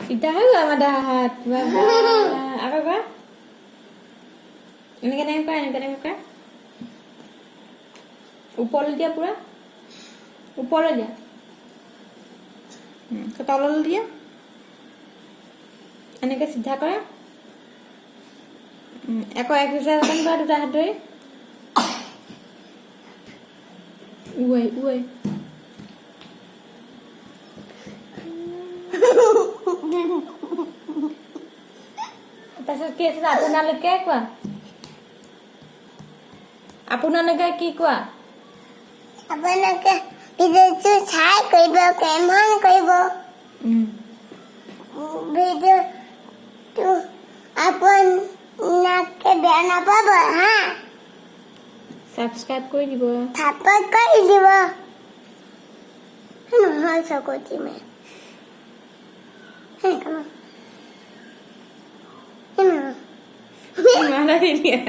Kita lah madahat. Apa? Ini kan apa? Upol dia pura. Upol dia. Ketolol dia. Ini ke সিধা কৰা একো exercise অকণ কৰা দুটা হাতেৰে উই তাৰপিছত কি আছে আপোনালোকে কোৱা আপোনালোকে কি কোৱা আপোনালোকে ভিডিঅ'টো চাই কৰিব কমেণ্ট কৰিব ভিডিঅ'টো আপোনালোকে বেয়া নাপাব হা সাবস্ক্ৰাইব কৰি দিব থাপক কৰি দিব নহয় চকতি মে হে কম মাৰা দিয়া